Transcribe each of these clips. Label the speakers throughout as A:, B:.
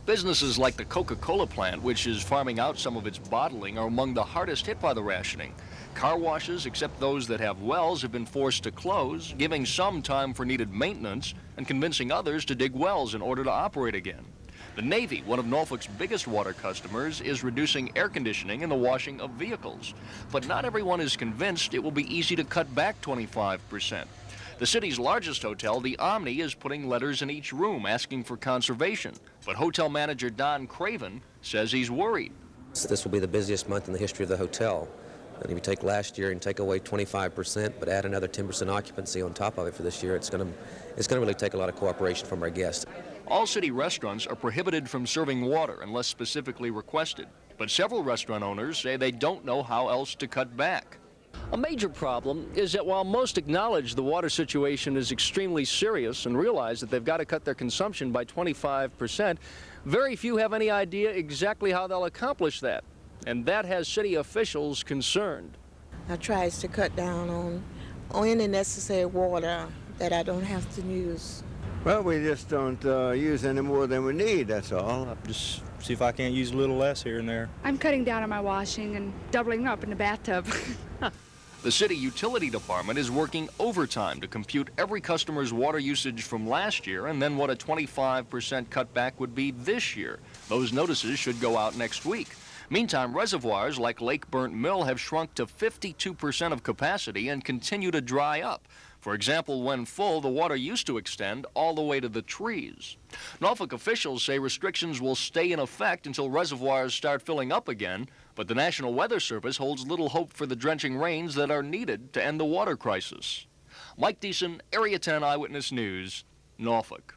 A: Businesses like the Coca-Cola plant, which is farming out some of its bottling, are among the hardest hit by the rationing. Car washes, except those that have wells, have been forced to close, giving some time for needed maintenance and convincing others to dig wells in order to operate again. The Navy, one of Norfolk's biggest water customers, is reducing air conditioning and the washing of vehicles. But not everyone is convinced it will be easy to cut back 25%. The city's largest hotel, the Omni, is putting letters in each room asking for conservation. But hotel manager Don Craven says he's worried.
B: This will be the busiest month in the history of the hotel. And if you take last year and take away 25%, but add another 10% occupancy on top of it for this year, it's going to really take a lot of cooperation from our guests.
A: All city restaurants are prohibited from serving water unless specifically requested. But several restaurant owners say they don't know how else to cut back. A major problem is that while most acknowledge the water situation is extremely serious and realize that they've got to cut their consumption by 25%, very few have any idea exactly how they'll accomplish that. And that has city officials concerned.
C: I try to cut down on any necessary water that I don't have to use.
D: Well, we just don't use any more than we need, that's all.
E: Just see if I can't use a little less here and there.
F: I'm cutting down on my washing and doubling up in the bathtub.
A: The city utility department is working overtime to compute every customer's water usage from last year and then what a 25% cutback would be this year. Those notices should go out next week. Meantime, reservoirs like Lake Burnt Mill have shrunk to 52% of capacity and continue to dry up. For example, when full, the water used to extend all the way to the trees. Norfolk officials say restrictions will stay in effect until reservoirs start filling up again, but the National Weather Service holds little hope for the drenching rains that are needed to end the water crisis. Mike Deason, Area 10 Eyewitness News, Norfolk.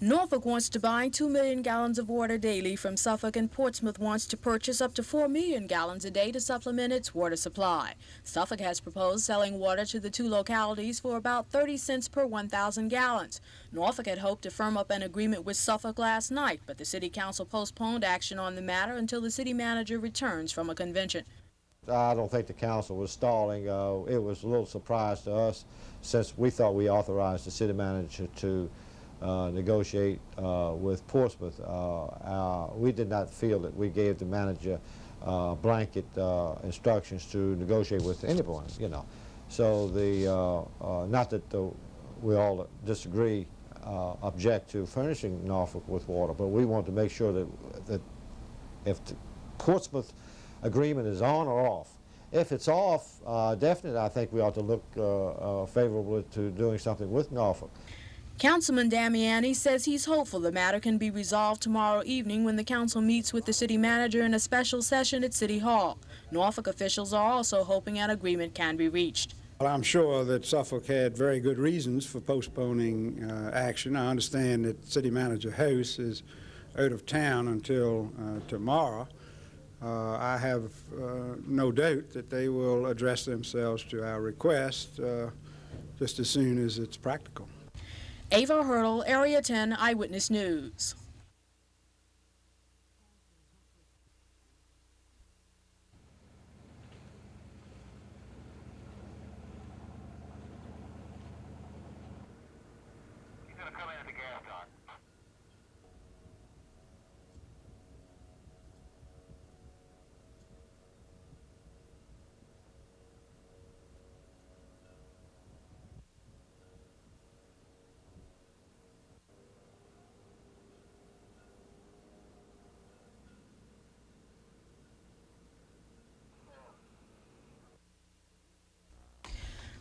G: Norfolk wants to buy 2 million gallons of water daily from Suffolk, and Portsmouth wants to purchase up to 4 million gallons a day to supplement its water supply. Suffolk has proposed selling water to the two localities for about 30 cents per 1,000 gallons. Norfolk had hoped to firm up an agreement with Suffolk last night, but the city council postponed action on the matter until the city manager returns from a convention.
H: I don't think the council was stalling. It was a little surprise to us since we thought we authorized the city manager to negotiate with Portsmouth. We did not feel that we gave the manager blanket instructions to negotiate with anyone, you know. So not that we all disagree, object to furnishing Norfolk with water, but we want to make sure that if the Portsmouth agreement is on or off. If it's off, definitely I think we ought to look favorably to doing something with Norfolk.
G: Councilman Damiani says he's hopeful the matter can be resolved tomorrow evening when the council meets with the city manager in a special session at City Hall. Norfolk officials are also hoping an agreement can be reached.
I: Well, I'm sure that Suffolk had very good reasons for postponing action. I understand that City Manager House is out of town until tomorrow. I have no doubt that they will address themselves to our request just as soon as it's practical.
G: Ava Hurdle, Area 10 Eyewitness News.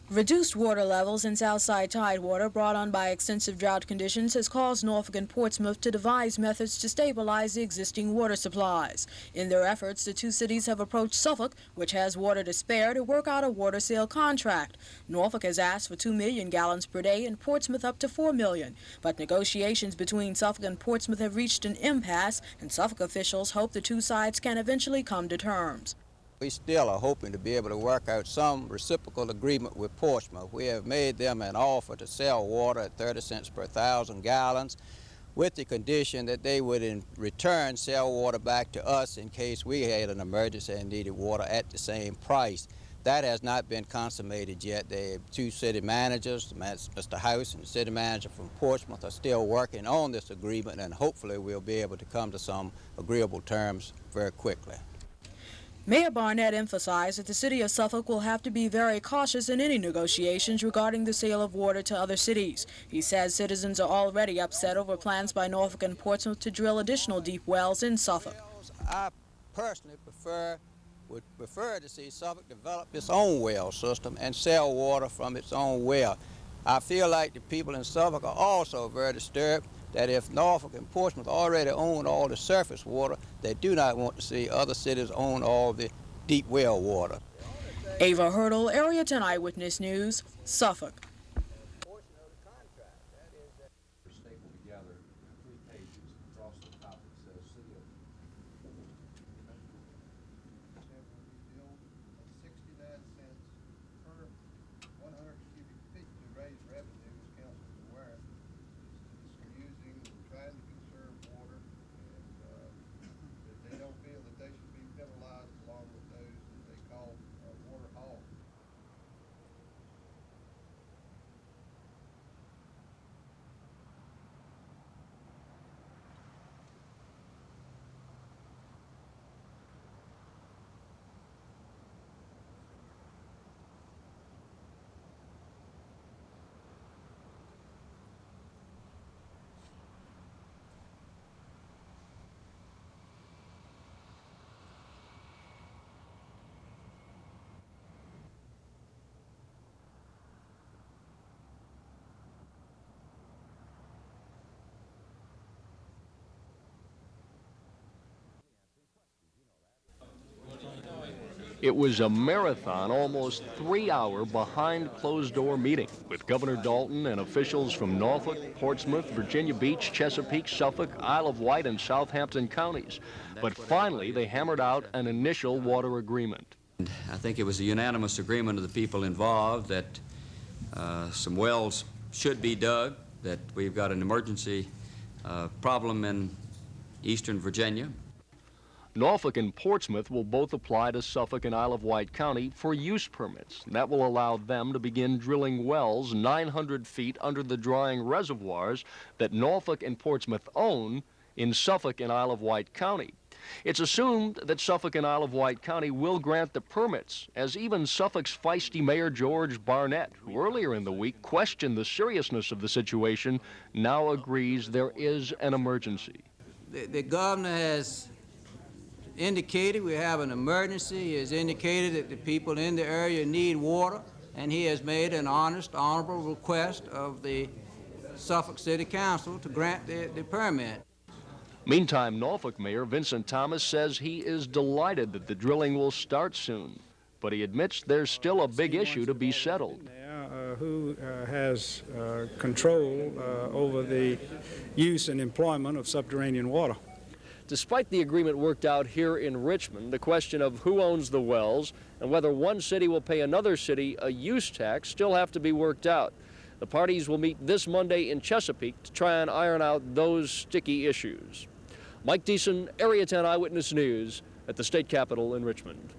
G: Reduced water levels in Southside Tidewater brought on by extensive drought conditions has caused Norfolk and Portsmouth to devise methods to stabilize the existing water supplies. In their efforts, the two cities have approached Suffolk, which has water to spare, to work out a water sale contract. Norfolk has asked for 2 million gallons per day and Portsmouth up to 4 million. But negotiations between Suffolk and Portsmouth have reached an impasse, and Suffolk officials hope the two sides can eventually come to terms.
J: We still are hoping to be able to work out some reciprocal agreement with Portsmouth. We have made them an offer to sell water at 30 cents per 1,000 gallons with the condition that they would in return sell water back to us in case we had an emergency and needed water at the same price. That has not been consummated yet. The two city managers, Mr. House and the city manager from Portsmouth, are still working on this agreement, and hopefully we'll be able to come to some agreeable terms very quickly.
G: Mayor Barnett emphasized that the city of Suffolk will have to be very cautious in any negotiations regarding the sale of water to other cities. He says citizens are already upset over plans by Norfolk and Portsmouth to drill additional deep wells in Suffolk.
J: I personally would prefer to see Suffolk develop its own well system and sell water from its own well. I feel like the people in Suffolk are also very disturbed that if Norfolk and Portsmouth already own all the surface water, they do not want to see other cities own all the deep well water.
G: Ava Hurdle, Area 10 Eyewitness News, Suffolk.
A: It was a marathon, almost 3-hour behind-closed-door meeting with Governor Dalton and officials from Norfolk, Portsmouth, Virginia Beach, Chesapeake, Suffolk, Isle of Wight, and Southampton counties. But finally, they hammered out an initial water agreement.
K: I think it was a unanimous agreement of the people involved that some wells should be dug, that we've got an emergency problem in eastern Virginia.
A: Norfolk and Portsmouth will both apply to Suffolk and Isle of Wight County for use permits. That will allow them to begin drilling wells 900 feet under the drying reservoirs that Norfolk and Portsmouth own in Suffolk and Isle of Wight County. It's assumed that Suffolk and Isle of Wight County will grant the permits, as even Suffolk's feisty Mayor George Barnett, who earlier in the week questioned the seriousness of the situation, now agrees there is an emergency.
J: The governor has indicated we have an emergency. He has indicated that the people in the area need water, and he has made an honest, honorable request of the Suffolk City Council to grant the permit.
A: Meantime, Norfolk Mayor Vincent Thomas says he is delighted that the drilling will start soon, but he admits there's still a big issue to be settled.
I: Who has control over the use and employment of subterranean water?
A: Despite the agreement worked out here in Richmond, the question of who owns the wells and whether one city will pay another city a use tax still have to be worked out. The parties will meet this Monday in Chesapeake to try and iron out those sticky issues. Mike Deason, Area 10 Eyewitness News at the State Capitol in Richmond.